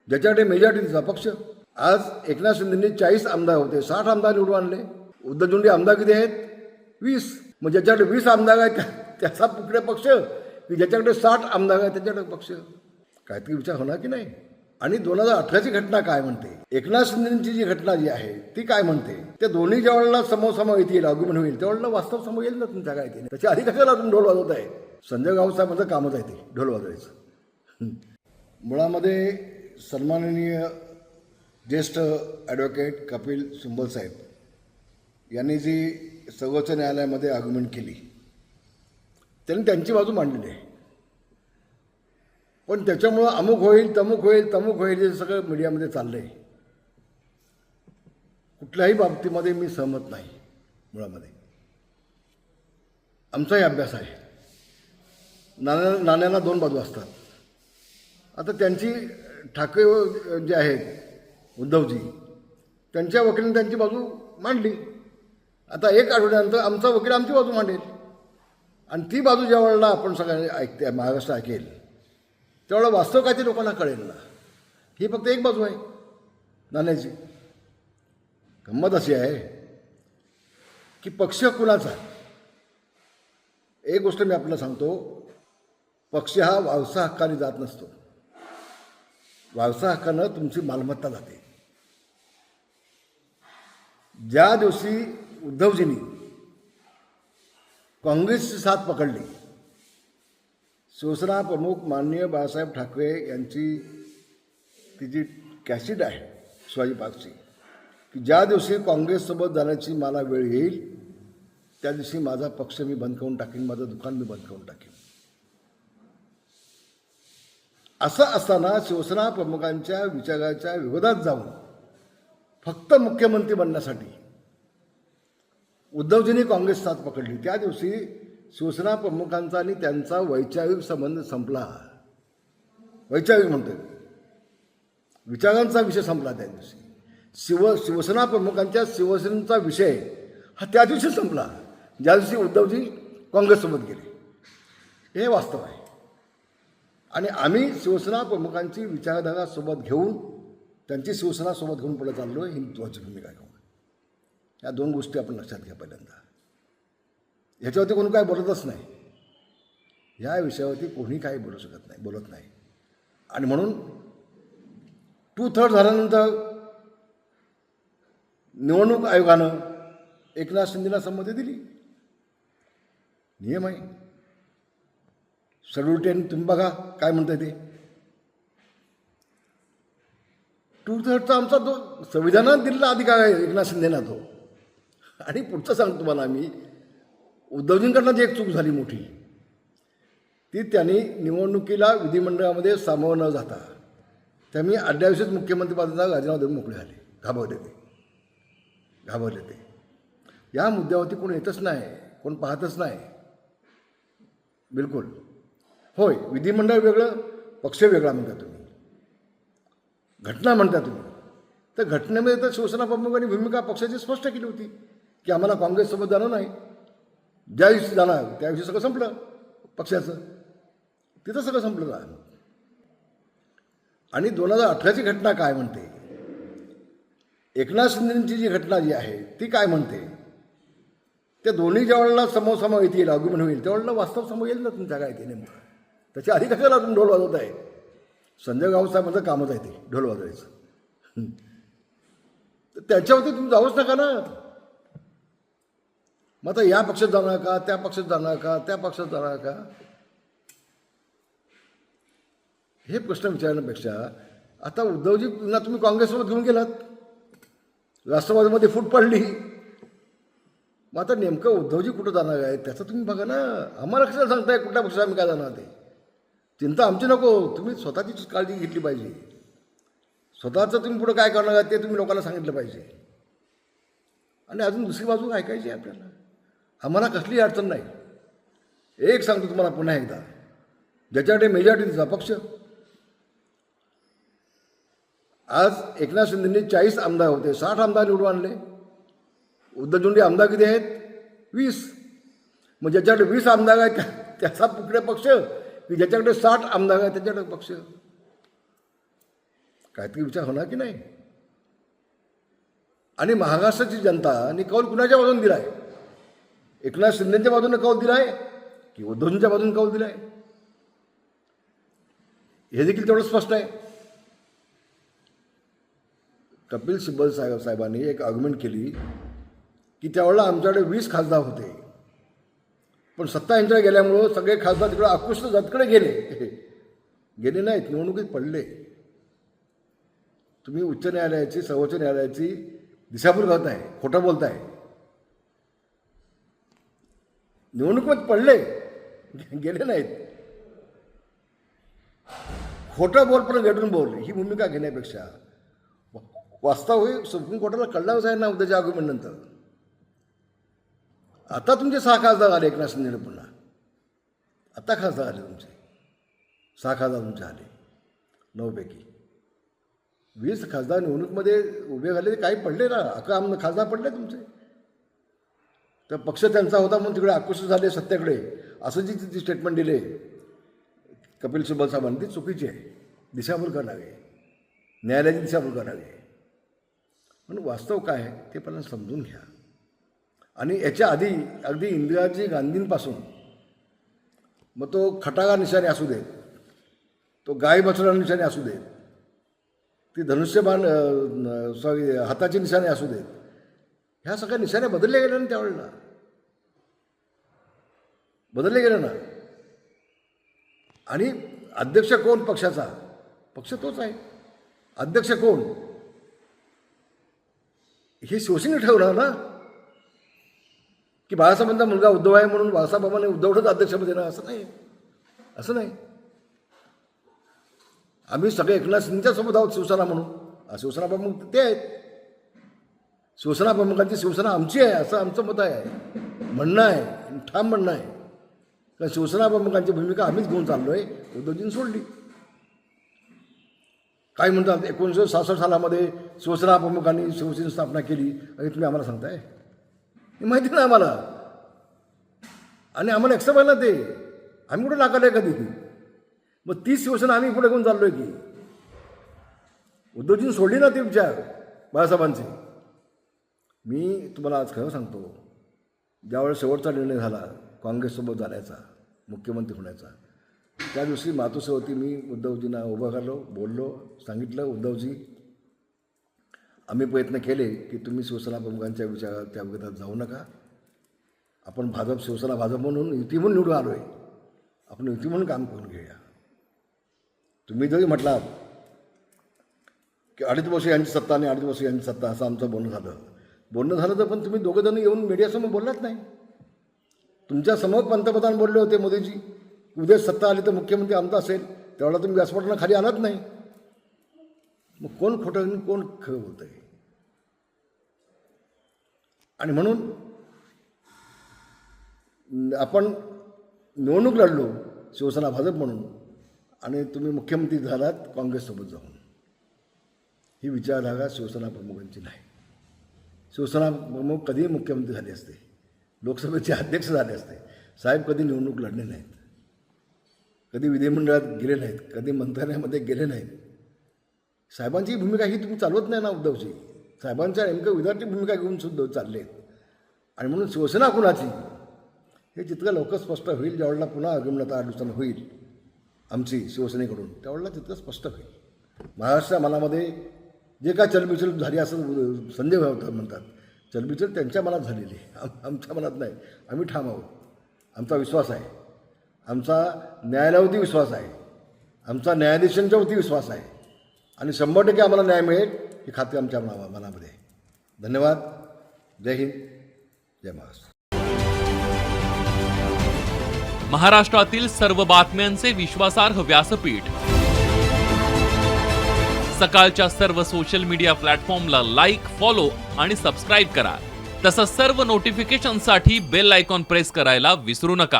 ज्याच्याकडे मेजॉरिटीचा पक्ष. आज एकनाथ शिंदेंनी 40 आमदार होते, 60 आमदार निवडून आणले. उद्धवजींचे आमदार किती आहेत? 20. मग ज्याच्याकडे 20 आमदार आहेत त्याचा कुठले पक्ष, की ज्याच्याकडे 60 आमदार आहेत त्याच्याकडे पक्ष? काहीतरी विचार होणार की नाही? आणि 2018ची घटना काय म्हणते, एकनाथ शिंदेची जी घटना जी आहे ती काय म्हणते, ते दोन्ही ज्या वेळेला समोर येतील, आर्ग्युमेंट होईल त्यावेळेला वास्तव समोर येईल ना तुमच्या काय ते. त्याच्या आधी कशाला तुम्ही ढोल वाजवत आहे? संजय गाव साहेबांचं कामच आहे ते ढोल वाजवायचं. मुळामध्ये सन्माननीय ज्येष्ठ ॲडव्होकेट कपिल सिब्बल साहेब यांनी जी सर्वोच्च न्यायालयामध्ये आर्ग्युमेंट केली, त्यांनी त्यांची बाजू मांडलेली आहे. पण त्याच्यामुळं अमुक होईल तमुक होईल हे सगळं मीडियामध्ये चाललं आहे. कुठल्याही बाबतीमध्ये मी सहमत नाही. मुळामध्ये आमचाही अभ्यास आहे. नाण्याला दोन बाजू असतात. आता त्यांची ठाकरे जे आहेत उद्धवजी, त्यांच्या वकिलांनी त्यांची बाजू मांडली. आता एक आठवड्यानंतर आमचा वकील आमची बाजू मांडेल आणि ती बाजू ज्या वेळेला आपण सगळ्यांनी महाराष्ट्र ऐकेल त्यावेळेला वास्तव काय ते लोकांना कळेल ना. ही फक्त एक बाजू आहे नाण्याची. गंमत अशी आहे की पक्ष कुणाचा, एक गोष्ट मी आपल्याला सांगतो, पक्ष हा वारसा हक्काने जात नसतो. वारसा हक्कानं तुमची मालमत्ता जाते. ज्या दिवशी उद्धवजींनी काँग्रेसची साथ पकडली, शिवसेना प्रमुख माननीय बाळासाहेब ठाकरे यांची ती जी कॅसेट आहे शिवाजी पार्कची, की ज्या दिवशी काँग्रेससोबत जाण्याची मला वेळ येईल त्या दिवशी माझा पक्ष मी बंद करून टाकीन, माझं दुकान मी बंद करून टाकीन. असं असताना शिवसेना प्रमुखांच्या विचाराच्या विरोधात जाऊन फक्त मुख्यमंत्री बनण्यासाठी उद्धवजींनी काँग्रेस साथ पकडली. त्या दिवशी शिवसेना प्रमुखांचा आणि त्यांचा वैचारिक संबंध संपला. वैचारिक म्हणतो, विचारांचा विषय संपला त्या दिवशी. शिवसेना प्रमुखांच्या शिवसेनेचा विषय हा त्या दिवशी संपला ज्या दिवशी उद्धवजी काँग्रेससोबत गेले. हे वास्तव आहे. आणि आम्ही शिवसेना प्रमुखांची विचारधारा सोबत घेऊन त्यांची शिवसेना सोबत घेऊन पुढे चाललो आहे. हिंदुत्वाची भूमिका घेऊन. या दोन गोष्टी आपण लक्षात घ्या पहिल्यांदा. ह्याच्यावरती कोणी काय बोलतच नाही. या विषयावरती कोणी काही बोलत नाही. आणि म्हणून 2/3 झाल्यानंतर निवडणूक आयोगानं एकनाथ शिंदेला संमती दिली. नियम आहे. शेड्यूल 10 तुम्ही बघा काय म्हणताय ते. 2/3चा आमचा तो संविधानात दिलेला अधिकार आहे एकनाथ शिंदेना तो. आणि पुढचं सांगतो तुम्हाला आम्ही, उद्धवजींकडनं जी एक चूक झाली मोठी, ती त्यांनी निवडणुकीला विधिमंडळामध्ये सामावून न जाता त्यांनी अड्ड्याविषयीच मुख्यमंत्रीपदाचा राजीनामा देऊन मोकळे झाले. घाबरले ते. या मुद्द्यावरती कोण येतच नाही, कोण पाहतच नाही. बिलकुल होय, विधिमंडळ वेगळं, पक्ष वेगळा म्हणता तुम्ही, घटना म्हणता तुम्ही. तर घटनेमध्ये तर शिवसेना प्रमुखांनी भूमिका पक्षाची स्पष्ट केली होती की आम्हाला काँग्रेससोबत जाणं नाही. ज्या दिवशी जाणार त्या दिवशी सगळं संपलं पक्षाचं. तिथं सगळं संपलं जा. आणि 2018ची घटना काय म्हणते, एकनाथ शिंदेची जी घटना जी आहे ती काय म्हणते, ते दोन्ही ज्या वेळेला समोर येतील, आर्ग्युमेंट होईल त्यावेळेला वास्तव समोर येईल ना तुमच्या काय ते नेमकं. त्याच्या आधी कशाला तुम्ही ढोल वाजवत आहे? संजय गाव साहेबांचं कामच आहे ते ढोल वाजवायचं. तर त्याच्यावरती तुम्ही जाऊच नका ना. मग आता या पक्षात जाणार का, त्या पक्षात जाणार का, त्या पक्षात जाणार का, हे प्रश्न विचारण्यापेक्षा आता उद्धवजींना तुम्ही काँग्रेससोबत घेऊन गेलात, राष्ट्रवादीमध्ये फूट पडली. मग आता नेमकं उद्धवजी कुठं जाणार आहे त्याचं तुम्ही बघा ना. आम्हाला कशाला सांगताय कुठल्या पक्षात आम्ही काय जाणार? ते चिंता आमची नको. तुम्ही स्वतःचीच काळजी घेतली पाहिजे. स्वतःचं तुम्ही पुढं काय करणार आहे ते तुम्ही लोकांना सांगितलं पाहिजे. आणि अजून दुसरी बाजू ऐकायची आहे आपल्याला. आम्हाला कसलीही अडचण नाही. एक सांगतो तुम्हाला पुन्हा एकदा, ज्याच्याकडे मेजॉरिटीचा पक्ष, आज एकनाथ शिंदेंनी 40 आमदार होते, 60 आमदार निवडून आणले. उद्धवजींचे आमदार किती आहेत? 20. मग ज्याच्याकडे 20 आमदार आहेत त्याचा कुठले पक्ष, की ज्याच्याकडे 60 आमदार आहेत त्याच्याकडे पक्ष? काहीतरी विचार होणार की नाही. आणि महाराष्ट्राची जनताने कौल कुणाच्या बाजूने दिलाय? एकनाथ शिंदेच्या बाजूने कौल दिलाय की उद्धवजींच्या बाजूने कौल दिलाय? हे देखील तेवढं स्पष्ट आहे. कपिल सिब्बल साहेबांनी एक आर्ग्युमेंट केली की त्यावेळेला आमच्याकडे 20 खासदार होते, पण सत्ता यांच्याकडे गेल्यामुळं सगळे खासदार तिकडे आकृष्ट जातकडे गेले नाहीत, निवडणुकीत पडले. तुम्ही उच्च न्यायालयाची सर्वोच्च न्यायालयाची दिशाभूल करताय, खोटं बोलताय. निवडणुकीत पडले, गेले नाहीत. खोटं बोल पण भेटून बोल ही भूमिका घेण्यापेक्षा वास्तव हे सुप्रीम कोर्टाला कळलाच आहे ना उद्याच्या आर्ग्युमेंट नंतर. आता तुमचे 6 खासदार आले एकनाथ शिंदेने पुन्हा. आता खासदार आले तुमचे 6 खासदार तुमचे आले 9 पैकी. 20 खासदार निवडणुकीमध्ये उभे झाले, काही पडले ना, 11 खासदार पडले तुमचे. तर पक्ष त्यांचा होता म्हणून तिकडे आकृष्ट झाले सत्तेकडे, असं जी स्टेटमेंट दिले कपिल सिब्बल साहेबांनी ती चुकीची आहे. दिशाभूल करावी, न्यायालयाची दिशाभूल करावी. म्हणून वास्तव काय आहे ते पहिल्यांदा समजून घ्या. आणि याच्या आधी अगदी इंदिराजी गांधींपासून मग तो खटागा निशाणे असू देत, तो गाय बछडा निशाणे असू देत, ती धनुष्यबाण हाताची निशाणे असू देत, ह्या सगळ्या निशाणे बदलले गेले ना त्यावेळेला. बदलले गेले ना. आणि अध्यक्ष कोण पक्षाचा? पक्ष तोच आहे. अध्यक्ष कोण हे शिवसेने ठेवणार ना, की बाळासाहेबांचा मुलगा उद्धव आहे म्हणून बाळासाहेबांनी उद्धवच अध्यक्षपद देणार असं नाही. असं नाही. आम्ही सगळे एकनाथ शिंदेच्या सोबत आहोत शिवसेना म्हणून. शिवसेना प्रमुख ते आहेत. शिवसेना प्रमुखांची शिवसेना आमची आहे असं आमचं मत आहे, म्हणणं आहे, ठाम म्हणणं आहे. कारण शिवसेना प्रमुखांची भूमिका आम्हीच घेऊन चाललो आहे, उद्धवजींनी सोडली. काय म्हणतात 1966 सालामध्ये शिवसेना प्रमुखांनी शिवसेनेची स्थापना केली आणि तुम्ही आम्हाला सांगताय? हे माहिती नाही आम्हाला. आणि आम्हाला एक्सेप्ट आहे ना ते. आम्ही कुठे नाकारलं आहे कधी ती? मग ती शिवसेना आम्ही पुढे घेऊन चाललो आहे की? उद्धवजींनी सोडली ना ती विचार बाळासाहेबांची. मी तुम्हाला आज खरं सांगतो, ज्यावेळेस शेवटचा निर्णय झाला काँग्रेससोबत जाण्याचा, मुख्यमंत्री होण्याचा, त्या दिवशी मातोश्रीवरती मी उद्धवजींना उभं करलो, बोललो, सांगितलं उद्धवजी आम्ही प्रयत्न केले की तुम्ही शिवसेना प्रमुखांच्या विचारात त्या विरोधात जाऊ नका. आपण शिवसेना भाजप म्हणून युती म्हणून निवडून आलो आहे, आपण युती म्हणून काम करून घेऊया. तुम्ही जरी म्हटलात की 2.5 वर्ष यांची सत्ता आणि 2.5 वर्ष यांची सत्ता असं आमचं बोलणं झालं तर पण तुम्ही दोघं जण येऊन मीडियासमोर बोललात नाही. तुमच्या समोर पंतप्रधान बोलले होते मोदीजी, उद्या सत्ता आली तर मुख्यमंत्री आमचा असेल, त्यावेळेला तुम्ही व्यासपीठाला खाली आणत नाही. मग कोण खोटं आणि कोण खरं बोलत आहे? आणि म्हणून आपण निवडणूक लढलो शिवसेना भाजप म्हणून आणि तुम्ही मुख्यमंत्री झालात काँग्रेससोबत जाऊन. ही विचारधारा शिवसेना प्रमुखांची नाही. शिवसेना प्रमुख कधीही मुख्यमंत्री झाले असते, लोकसभेचे अध्यक्ष झाले असते. साहेब कधी निवडणूक लढले नाहीत, कधी विधिमंडळात गेले नाहीत, कधी मंत्रालयामध्ये गेले नाहीत. साहेबांची भूमिका ही तुम्ही चालवत नाही ना उद्धवजी. साहेबांच्या नेमकं विधाची भूमिका घेऊन सुद्धा चालले आहेत. आणि म्हणून शिवसेना कुणाची हे जितकं लवकर स्पष्ट होईल, ज्यावेळेला पुन्हा आगमनात 8 दिवसांनी होईल आमची शिवसेनेकडून, त्यावेळेला तितकं स्पष्ट होईल. महाराष्ट्र मनामध्ये जे काय चलबिचल झाली असं संजय भाऊ म्हणतात, चलबिचल त्यांच्या मनात झालेली आहे, आमच्या मनात नाही. आम्ही ठाम आहोत. आमचा विश्वास आहे, आमचा न्यायालयावरती विश्वास आहे, आमचा न्यायाधीशांच्यावरती विश्वास आहे आणि 100% आम्हाला न्याय मिळेल ही खात्री आमच्या मनामध्ये आहे. धन्यवाद. जय हिंद, जय महाराष्ट्र. महाराष्ट्रातील सर्व बातम्यांचे विश्वासार्ह व्यासपीठ. सकाळच्या सर्व सोशल मीडिया प्लॅटफॉर्मला लाईक, फॉलो आणि सबस्क्राईब करा. तसंच सर्व नोटिफिकेशनसाठी बेल आयकॉन प्रेस करायला विसरू नका.